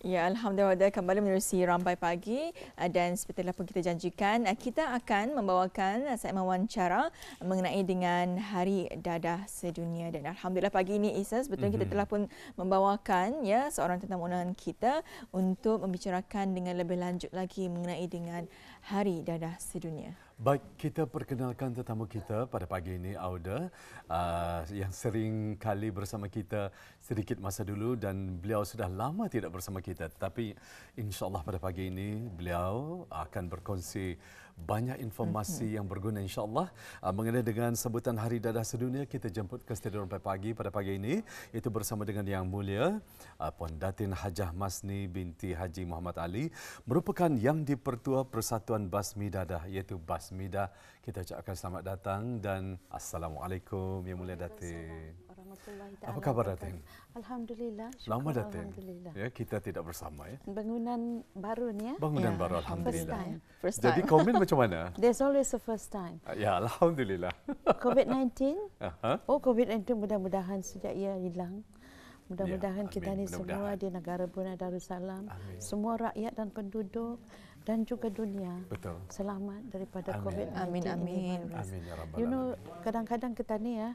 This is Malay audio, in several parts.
Ya, Alhamdulillah kembali menerusi Rampai Pagi dan seperti apa kita janjikan, kita akan membawakan segmen wawancara mengenai dengan Hari Dadah Sedunia. Dan Alhamdulillah pagi ini Isa, sebetulnya kita telah pun membawakan ya seorang tetamu undangan kita untuk membicarakan dengan lebih lanjut lagi mengenai dengan Hari Dadah Sedunia. Baik, kita perkenalkan tetamu kita pada pagi ini, Auda, yang sering kali bersama kita sedikit masa dulu dan beliau sudah lama tidak bersama kita. Tetapi insya-Allah pada pagi ini beliau akan berkongsi banyak informasi yang berguna insya-Allah mengenai dengan sebutan Hari Dadah Sedunia. Kita jemput ke studio Rampai Pagi pada pagi ini itu bersama dengan Yang Mulia Puan Datin Hajah Masni binti Haji Muhammad Ali, merupakan Yang di-Pertua Persatuan Basmi Dadah iaitu Basmida. Kita ucapkan selamat datang dan Assalamualaikum Yang Mulia Datin. Apa khabar Datin? Alhamdulillah. Lama Datin. Alhamdulillah. Ya, kita tidak bersama ya. Bangunan baru ni ya. Bangunan Ya, baru alhamdulillah. First Jadi time. komen macam mana? There's always a first time. Ya, alhamdulillah. COVID-19. Aha. Oh, COVID-19 mudah-mudahan sejak ia hilang. Mudah-mudahan Ya, kita amin. ni semua Mudah-mudahan. di negara Brunei Darussalam, Amin. semua rakyat dan penduduk dan juga dunia Betul. selamat daripada Amin. COVID-19 Amin, ini amin. virus. Amin ya rabbal You know, alamin. kadang-kadang kita ni ya,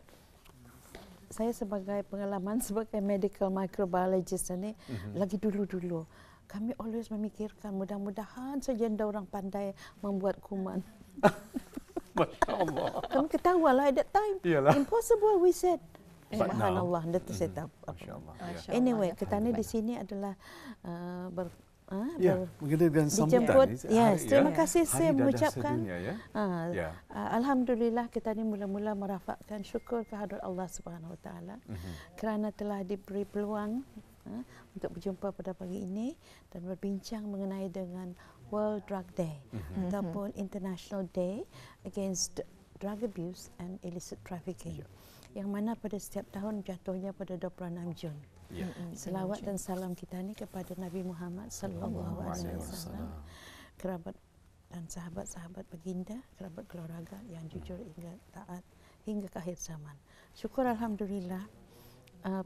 saya sebagai pengalaman sebagai medical microbiologist ni, lagi dulu-dulu kami always memikirkan mudah-mudahan saja ada orang pandai membuat kuman. Masya Allah. Kami ketawa lah at that time. Iyalah. Impossible we said. But now- Subhanallah, itu saya tahu. Masya Allah. Ya. Masya Anyway, Allah. kita ni di sini adalah Ya, mengenai dengan sambutan dijemput. ni, Yes, hari- terima ya, kasih Hari saya Dadah mengucapkan. Sedunia, ya. Ya. Alhamdulillah kita ni mula-mula merafakkan syukur kehadrat Allah Subhanahu Wa Taala kerana telah diberi peluang untuk berjumpa pada pagi ini dan berbincang mengenai dengan World Drug Day ataupun International Day Against Drug Abuse and Illicit Trafficking. Yang mana pada setiap tahun jatuhnya pada 26 Jun. Ya. Selawat dan salam kita ni kepada Nabi Muhammad sallallahu alaihi wasallam, kerabat dan sahabat-sahabat baginda, kerabat keluarga yang jujur hingga taat hingga ke akhir zaman. Syukur alhamdulillah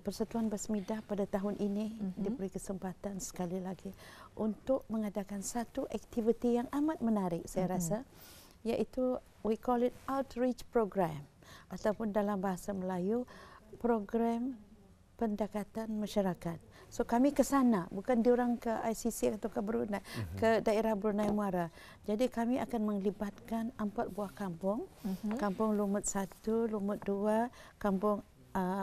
Persatuan Basmidah pada tahun ini diberi kesempatan sekali lagi untuk mengadakan satu aktiviti yang amat menarik saya rasa, iaitu we call it outreach program ataupun dalam bahasa Melayu program pendekatan masyarakat. So kami ke sana, bukan diorang ke ICC atau ke Brunei, ke daerah Brunei Muara. Jadi kami akan melibatkan 4 buah kampung, Kampung Lumut 1, Lumut 2, Kampung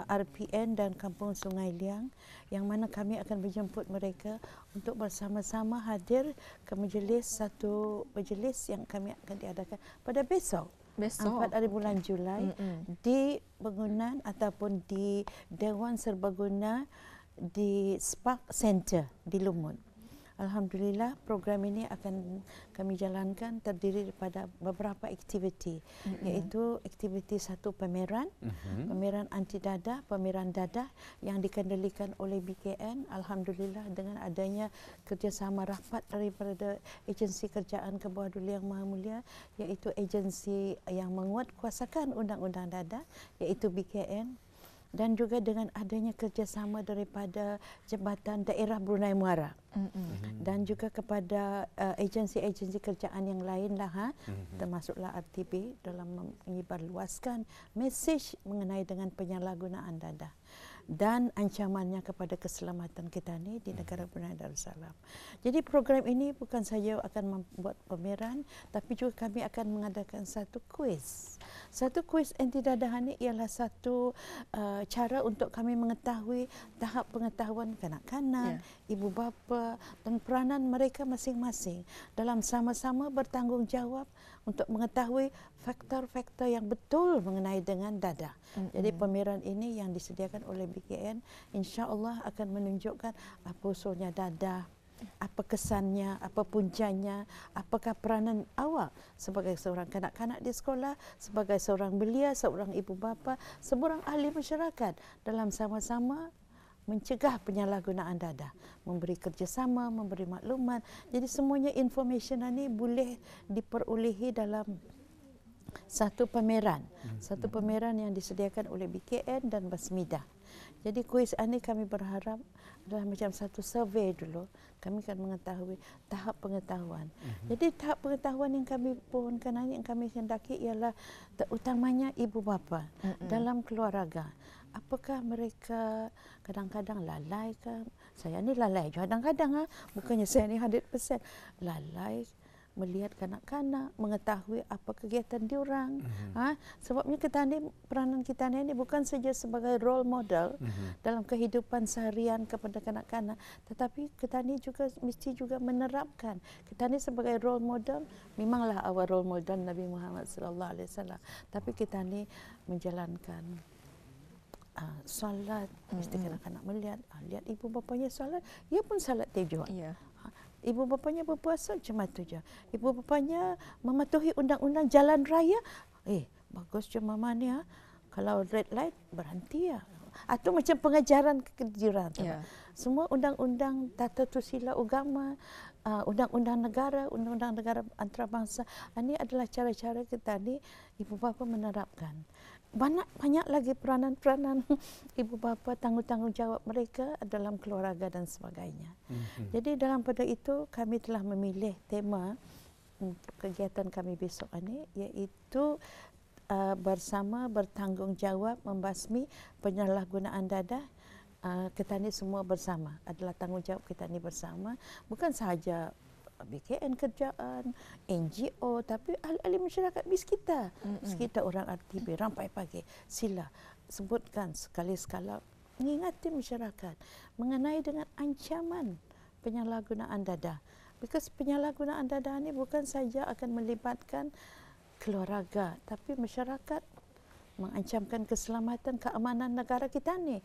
RPN dan Kampung Sungai Liang, yang mana kami akan menjemput mereka untuk bersama-sama hadir ke satu majlis yang kami akan diadakan pada besok. 4 hari bulan Julai di bangunan ataupun di Dewan Serbaguna di Spark Center di Lumut. Alhamdulillah program ini akan kami jalankan terdiri daripada beberapa aktiviti, iaitu aktiviti satu pameran, pameran anti dadah, pameran dadah yang dikendalikan oleh BKN. Alhamdulillah dengan adanya kerjasama rapat daripada agensi kerjaan ke bawah Duli Yang Maha Mulia, iaitu agensi yang menguatkuasakan undang-undang dadah, iaitu BKN, dan juga dengan adanya kerjasama daripada Jabatan Daerah Brunei Muara dan juga kepada agensi-agensi kerjaan yang lain lah, termasuklah RTB dalam menyebarluaskan mesej mengenai dengan penyalahgunaan dadah dan ancamannya kepada keselamatan kita ni di negara Brunei Darussalam. Jadi program ini bukan saja akan membuat pameran, tapi juga kami akan mengadakan satu kuis. Satu kuis anti dadah ini ialah satu cara untuk kami mengetahui tahap pengetahuan kanak-kanak, ibu bapa dan peranan mereka masing-masing dalam sama-sama bertanggungjawab untuk mengetahui faktor-faktor yang betul mengenai dengan dadah. Jadi pameran ini yang disediakan oleh BKN insya-Allah akan menunjukkan apa usulnya dadah, apa kesannya, apa puncanya, apakah peranan awak sebagai seorang kanak-kanak di sekolah, sebagai seorang belia, seorang ibu bapa, seorang ahli masyarakat dalam sama-sama mencegah penyalahgunaan dadah, memberi kerjasama, memberi maklumat. Jadi semuanya information ini boleh diperolehi dalam satu pameran yang disediakan oleh BKN dan Basmidah. Jadi kuis ini kami berharap adalah macam satu survey dulu. Kami akan mengetahui tahap pengetahuan. Jadi tahap pengetahuan yang kami pohonkan, yang kami hendaki ialah terutamanya ibu bapa dalam keluarga. Apakah mereka kadang-kadang lalai ke? Saya ni lalai juga kadang-kadang, bukannya saya ni 100% lalai melihat kanak-kanak, mengetahui apa kegiatan diorang. Sebabnya kita ni, peranan kita ni bukan saja sebagai role model dalam kehidupan seharian kepada kanak-kanak, tetapi kita ni juga mesti juga menerapkan. Kita ni sebagai role model, memanglah awal role model Nabi Muhammad SAW, tapi kita ni menjalankan solat, mesti kanak-kanak melihat, lihat ibu bapanya solat, dia pun solat juga. Ibu bapanya berpuasa, cuma itu je. Ibu bapanya mematuhi undang-undang jalan raya, bagus je mama ni, kalau red light berhenti ya. Atau macam pengajaran kejuran. Semua undang-undang tata susila agama, undang-undang negara antarabangsa, ini adalah cara-cara kita ni ibu bapa menerapkan. Banyak lagi peranan-peranan ibu bapa, tanggung jawab mereka dalam keluarga dan sebagainya. Jadi dalam pada itu kami telah memilih tema kegiatan kami besok ini, iaitu bersama bertanggungjawab membasmi penyalahgunaan dadah. Kita ni semua bersama, adalah tanggungjawab kita ni bersama, bukan sahaja BKN kerjaan, NGO, tapi ahli-ahli masyarakat bis kita. Sekitar orang RTB, Rampai Pagi. Sila sebutkan sekali-sekala, mengingati masyarakat mengenai dengan ancaman penyalahgunaan dadah. Because penyalahgunaan dadah ini bukan saja akan melibatkan keluarga, tapi masyarakat, mengancamkan keselamatan, keamanan negara kita ni.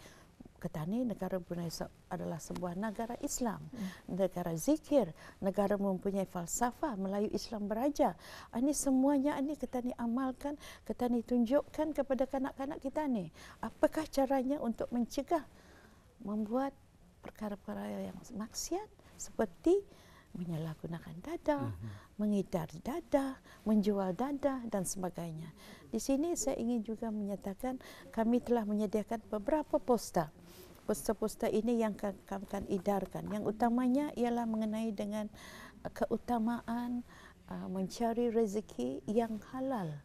Kita ni negara Brunei adalah sebuah negara Islam, negara zikir, negara mempunyai falsafah Melayu Islam beraja. Ini semuanya ini kita ni amalkan, kita ni tunjukkan kepada kanak-kanak kita ni. Apakah caranya untuk mencegah membuat perkara-perkara yang maksiat seperti menyalahgunakan dadah, mengedar dadah, menjual dadah dan sebagainya. Di sini saya ingin juga menyatakan kami telah menyediakan beberapa poster. Poster-poster ini yang kami akan edarkan. Yang utamanya ialah mengenai dengan keutamaan mencari rezeki yang halal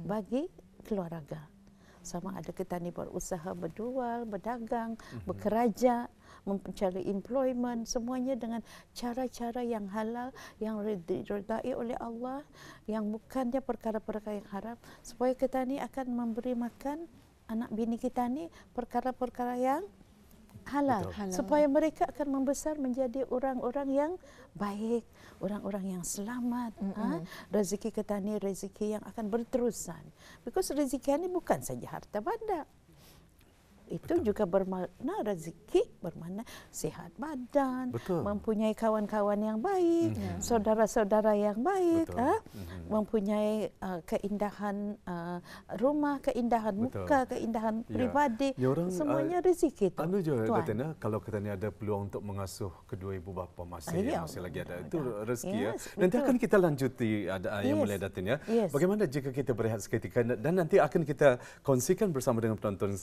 bagi keluarga. Sama ada kita ni berusaha, berjual, berdagang, bekerja, mencari employment, semuanya dengan cara-cara yang halal, yang diridai oleh Allah, yang bukannya perkara-perkara yang haram, supaya kita ni akan memberi makan anak bini kita ni perkara-perkara yang halal, supaya mereka akan membesar menjadi orang-orang yang baik, orang-orang yang selamat. Rezeki kita ni rezeki yang akan berterusan. Because rezeki ini bukan saja harta benda. Itu juga bermakna rezeki, bermakna sihat badan, mempunyai kawan-kawan yang baik, saudara-saudara yang baik, mempunyai keindahan rumah, keindahan muka, keindahan pribadi, semuanya rezeki itu. Anu je katanya, kalau katanya ada peluang untuk mengasuh kedua ibu bapa masih lagi ada, itu rezeki ya. Nanti akan kita lanjuti yang mulai datang ya. Bagaimana jika kita berehat seketika dan nanti akan kita kongsikan bersama dengan penonton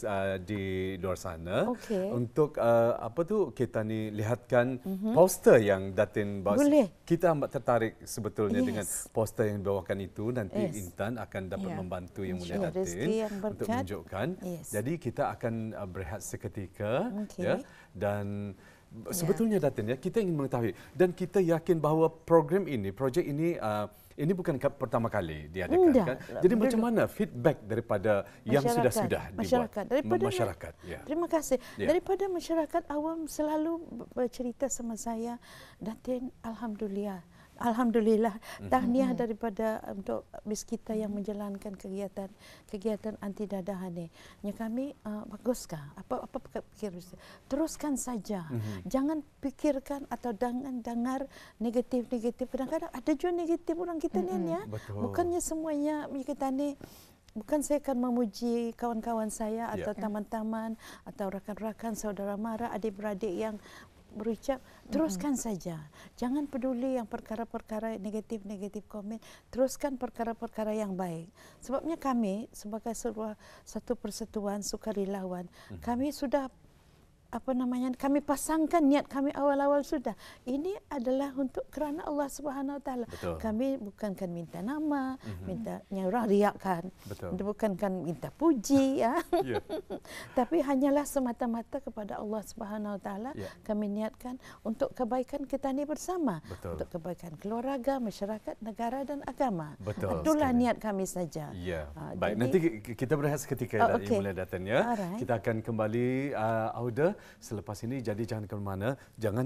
di luar sana untuk apa tu kita ni lihatkan poster yang Datin bawa. Kita amat tertarik sebetulnya dengan poster yang dibawakan itu. Nanti Intan akan dapat membantu yang mulia Datin untuk menunjukkan. Jadi kita akan berehat seketika ya, dan sebetulnya Datin ya, kita ingin mengetahui dan kita yakin bahawa program ini, projek ini bukan pertama kali diadakan kan. Jadi macam mana feedback daripada yang sudah masyarakat, dibuat masyarakat. Terima kasih. Daripada masyarakat awam selalu bercerita sama saya, Datin, Alhamdulillah, tahniah daripada untuk bis kita yang menjalankan kegiatan anti dadah ini. Kami baguskah? Apa pikir? Teruskan saja. Jangan pikirkan atau jangan dengar negatif-negatif. Kadang-kadang ada juga negatif orang kita ni ya. Bukannya semuanya kita ni. Bukan saya akan memuji kawan-kawan saya atau teman-teman atau rakan-rakan, saudara mara, adik-beradik yang berucap, teruskan saja. Jangan peduli yang perkara-perkara negatif komen. Teruskan perkara-perkara yang baik. Sebabnya kami sebagai satu persatuan sukarelawan, kami sudah apa namanya, kami pasangkan niat kami awal-awal sudah. Ini adalah untuk kerana Allah Subhanahu Wa Taala. Kami bukankan minta nama, minta orang riakkan, bukankan minta puji, ya. Tapi hanyalah semata-mata kepada Allah Subhanahu Wa Taala. Kami niatkan untuk kebaikan kita ni bersama, untuk kebaikan keluarga, masyarakat, negara dan agama. Itulah niat kami saja. Baik, nanti kita berehat seketika Ibu Mulia Datin, ya. Kita akan kembali Auda selepas ini, jadi jangan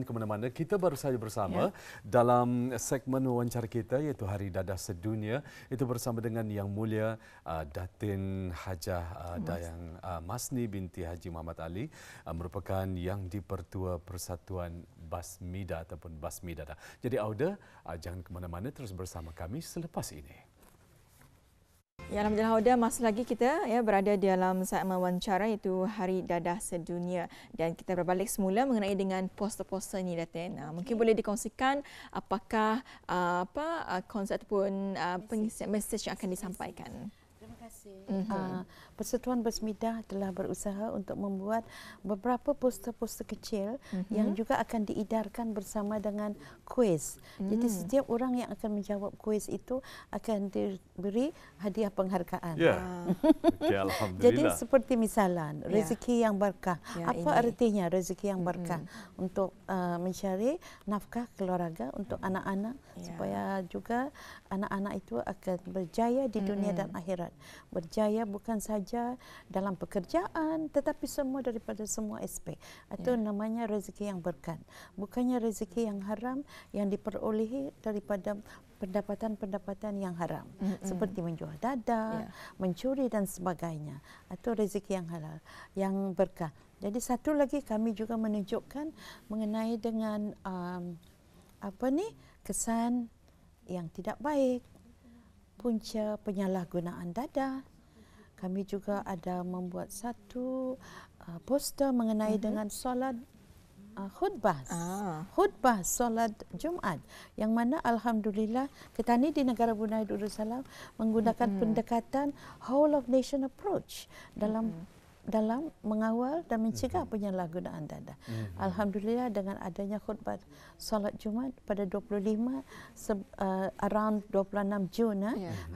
ke mana-mana. Kita baru saja bersama dalam segmen wawancara kita, iaitu Hari Dadah Sedunia, itu bersama dengan Yang Mulia Datin Hajah Dayang Masni binti Haji Muhammad Ali, merupakan Yang di-Pertua Persatuan Basmida ataupun Basmi Dadah. Jadi Auda, jangan ke mana-mana, terus bersama kami selepas ini. Ya, alhamdulillah Auda, masih lagi kita berada dalam segmen wawancara iaitu Hari Dadah Sedunia, dan kita berbalik semula mengenai dengan poster-poster ni, Datin. Mungkin boleh dikongsikan apakah konsep ataupun mesej yang akan disampaikan. Terima kasih. Persatuan Basmida telah berusaha untuk membuat beberapa poster-poster kecil yang juga akan diedarkan bersama dengan kuis. Jadi setiap orang yang akan menjawab kuis itu akan diberi hadiah penghargaan. Okay, alhamdulillah. Jadi seperti misalan rezeki yang berkah. Apa artinya rezeki yang berkah? Untuk mencari nafkah keluarga untuk anak-anak, supaya juga anak-anak itu akan berjaya di dunia dan akhirat. Berjaya bukan saja dalam pekerjaan, tetapi semua daripada semua aspek. Itu namanya rezeki yang berkah. Bukannya rezeki yang haram yang diperolehi daripada pendapatan-pendapatan yang haram, seperti menjual dada, mencuri dan sebagainya. Itu rezeki yang halal, yang berkah. Jadi satu lagi kami juga menunjukkan mengenai dengan kesan yang tidak baik, punca penyalahgunaan dada. Kami juga ada membuat satu poster mengenai dengan solat khutbah solat Jumaat, yang mana alhamdulillah kita ni di negara Brunei Darussalam menggunakan pendekatan whole of nation approach dalam mengawal dan mencegah penyalahgunaan dada. Alhamdulillah dengan adanya khutbah solat Jumaat pada 25 around 26 Jun,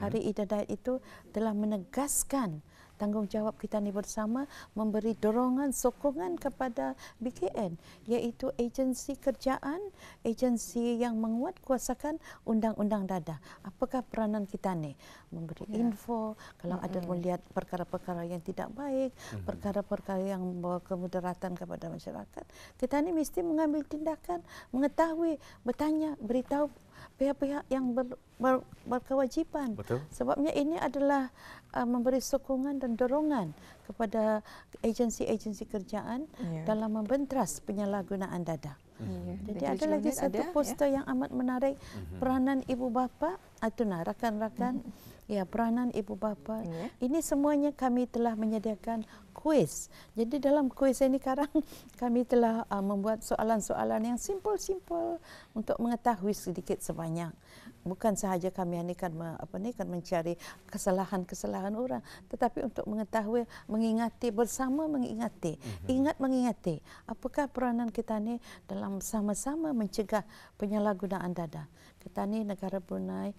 hari Ibadat itu telah menegaskan tanggungjawab kita ni bersama, memberi dorongan, sokongan kepada BKN, iaitu agensi kerjaan, agensi yang menguatkuasakan undang-undang dada. Apakah peranan kita ni? Memberi info kalau ada melihat perkara-perkara yang tidak baik, perkara-perkara yang membawa kemudaratan kepada masyarakat. Kita ni mesti mengambil tindakan, mengetahui, bertanya, beritahu pihak-pihak yang berkewajipan. Sebabnya ini adalah memberi sokongan dan dorongan kepada agensi-agensi kerjaan dalam membentras penyalahgunaan dada. Jadi ada lagi satu poster yang amat menarik, peranan ibu bapa, rakan-rakan, peranan ibu bapa. Ini semuanya kami telah menyediakan kuis. Jadi dalam kuis ini sekarang kami telah membuat soalan-soalan yang simple-simple untuk mengetahui sedikit sebanyak. Bukan sahaja kami akan mencari kesalahan-kesalahan orang, tetapi untuk mengetahui, mengingati bersama, ingat mengingati apakah peranan kita ni dalam sama-sama mencegah penyalahgunaan dada. Kita ni negara Brunei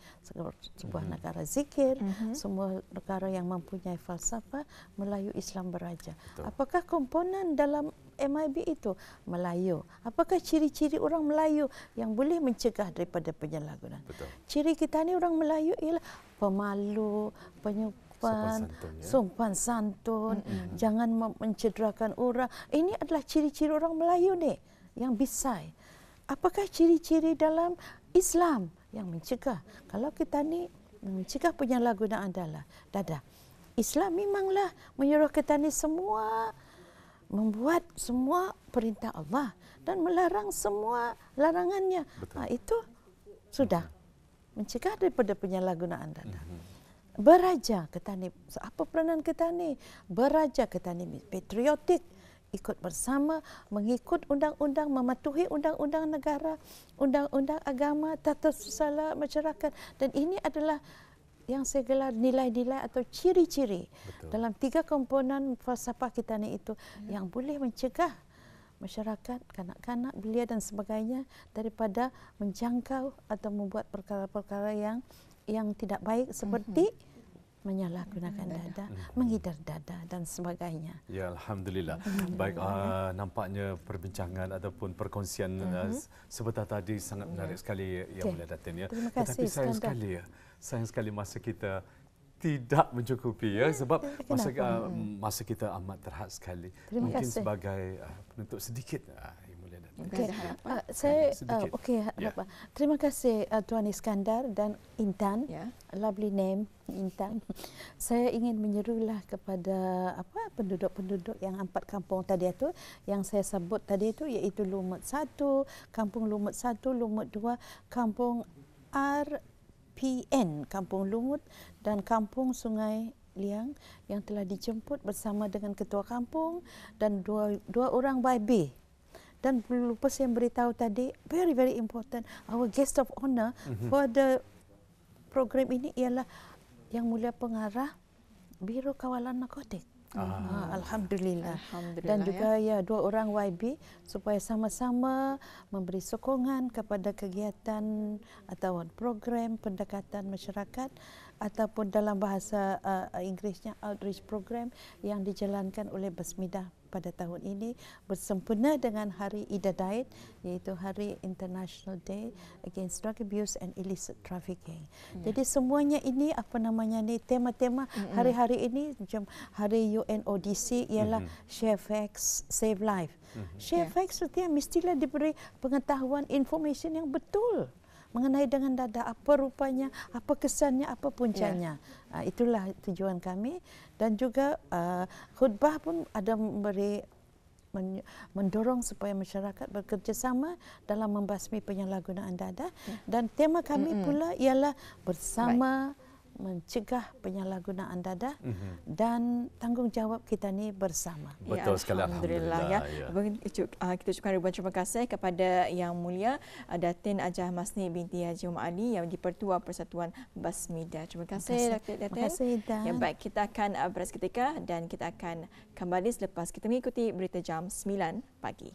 sebuah negara zikir, semua negara yang mempunyai falsafah Melayu Islam beraja. Apakah komponen dalam MIB itu? Melayu. Apakah ciri-ciri orang Melayu yang boleh mencegah daripada penyalahgunaan? Ciri kita ni orang Melayu ialah pemalu, penyupan, sopan santun, jangan mencederakan orang. Ini adalah ciri-ciri orang Melayu ni yang bisai. Apakah ciri-ciri dalam Islam yang mencegah? Kalau kita ni mencegah penyalahgunaan dada. Islam memanglah menyuruh kita ni semua membuat semua perintah Allah dan melarang semua larangannya. Itu sudah mencegah daripada penyalahgunaan dada. Beraja kita ni, apa peranan kita ni? Beraja kita ni patriotik, ikut bersama, mengikut undang-undang, mematuhi undang-undang negara, undang-undang agama, tata susila masyarakat. Dan ini adalah yang saya gelar nilai-nilai atau ciri-ciri dalam 3 komponen falsafah kita ni itu yang boleh mencegah masyarakat, kanak-kanak, belia dan sebagainya daripada menjangkau atau membuat perkara-perkara yang tidak baik seperti menyalahgunakan dada, menghidar dada dan sebagainya. Ya, alhamdulillah. Baik, nampaknya perbincangan ataupun perkongsian sebentar tadi sangat menarik sekali Yang Mulia Datin ya. Terima kasih, Tetapi sayang sekali masa kita tidak mencukupi ya, sebab masa kita amat terhad sekali. Mungkin sebagai penutup sedikit Yang Mulia Datin. Terima kasih Tuan Iskandar dan Intan. Lovely name Intan. Saya ingin menyerulah kepada penduduk-penduduk yang 4 kampung tadi itu yang saya sebut tadi itu, iaitu Lumut 1, Kampung Lumut 1, Lumut 2, Kampung RPN, Kampung Lumut dan Kampung Sungai Liang yang telah dijemput bersama dengan ketua kampung dan dua orang YB. Dan perlu lupa saya beritahu tadi, very very important, our guest of honor for the program ini ialah Yang Mulia Pengarah Biro Kawalan Narkotik. Alhamdulillah. Dan juga ya 2 orang YB supaya sama-sama memberi sokongan kepada kegiatan atau program pendekatan masyarakat ataupun dalam bahasa Inggerisnya outreach program yang dijalankan oleh Basmidah pada tahun ini bersempena dengan Hari Ida Daid, iaitu Hari International Day Against Drug Abuse and Illicit Trafficking. Jadi semuanya ini tema-tema hari-hari ini macam Hari UNODC ialah Share Facts, Save Life. Share Facts mestilah diberi pengetahuan information yang betul mengenai dengan dada, apa rupanya, apa kesannya, apa puncanya. Itulah tujuan kami. Dan juga khutbah pun ada mendorong supaya masyarakat bekerjasama dalam membasmi penyalahgunaan dada. Dan tema kami pula ialah bersama mencegah penyalahgunaan dada dan tanggungjawab kita ni bersama. Betul sekali, alhamdulillah ya. Kita ucapkan ribuan terima kasih kepada Yang Mulia Datin Hajah Masni binti Haji Umar Ali yang di-Pertua Persatuan Basmidah. Terima kasih Datin. Terima kasih Dan. Ya, baik, kita akan berehat seketika dan kita akan kembali selepas kita mengikuti berita jam 9 pagi.